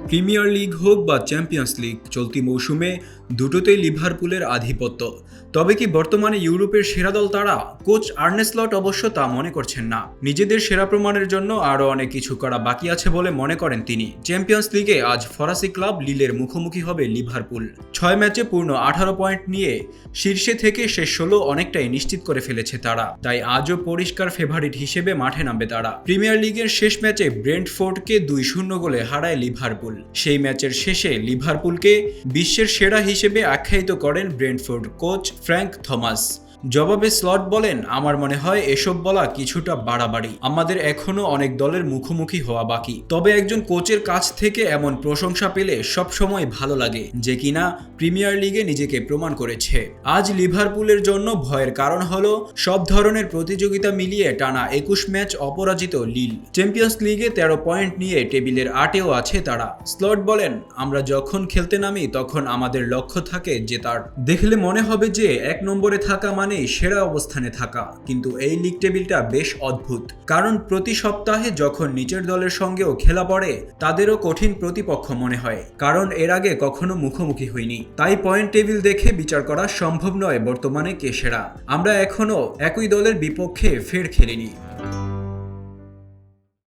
Premier league হোক বা champions league, চলতি মৌসুমে দুটোতেই লিভারপুলের আধিপত্য। তবে কি বর্তমানে ইউরোপের সেরা দল তারা? কোচ আর্নে স্লট অবশ্য তা মনে করছেন না। নিজেদের সেরা প্রমাণের জন্য আরও অনেক কিছু করা বাকি আছে বলে মনে করেন তিনি। চ্যাম্পিয়ন্স লিগে আজ ফরাসি ক্লাব লিলের মুখোমুখি হবে লিভারপুল। 6 ম্যাচে পূর্ণ 18 পয়েন্ট নিয়ে শীর্ষে থেকে শেষ 16 অনেকটাই নিশ্চিত করে ফেলেছে তারা। তাই আজও পরিষ্কার ফেভারিট হিসেবে মাঠে নামবে তারা। প্রিমিয়ার লিগের শেষ ম্যাচে ব্রেন্টফোর্ডকে 2-0 গোলে হারায় লিভারপুল। সেই ম্যাচের শেষে লিভারপুলকে বিশ্বের সেরা হিসেবে আখ্যায়িত করেন ব্রেন্টফোর্ড কোচ ফ্র্যাঙ্ক থমাস। জবাবে স্লট বলেন, আমার মনে হয় এসব বলা কিছুটা বাড়াবাড়ি। আমাদের এখনো অনেক দলের মুখোমুখি হওয়া বাকি। তবে একজন কোচের কাছ থেকে এমন প্রশংসা পেলে সবসময় ভালো লাগে, যে কিনা প্রিমিয়ার লিগে নিজেকে প্রমাণ করেছে। আজ লিভারপুলের জন্য ভয়ের কারণ হলো সব ধরনের প্রতিযোগিতা মিলিয়ে টানা 21 ম্যাচ অপরাজিত লিল। চ্যাম্পিয়ন্স লিগে 13 পয়েন্ট নিয়ে টেবিলের 8-এও আছে তারা। স্লট বলেন, আমরা যখন খেলতে নামি তখন আমাদের লক্ষ্য থাকে জেতার। দেখলে মনে হবে যে 1 নম্বরে থাকা মানে সেরা অবস্থানে থাকা, কিন্তু এই লিগ টেবিলটা বেশ অদ্ভুত। কারণ প্রতি সপ্তাহে যখন নিচের দলের সঙ্গেও খেলা পড়ে তাদেরও কঠিন প্রতিপক্ষ মনে হয়, কারণ এর আগে কখনো মুখোমুখি হয়নি। তাই পয়েন্ট টেবিল দেখে বিচার করা সম্ভব নয় বর্তমানে কে সেরা। আমরা এখনো একই দলের বিপক্ষে ফের খেলিনি।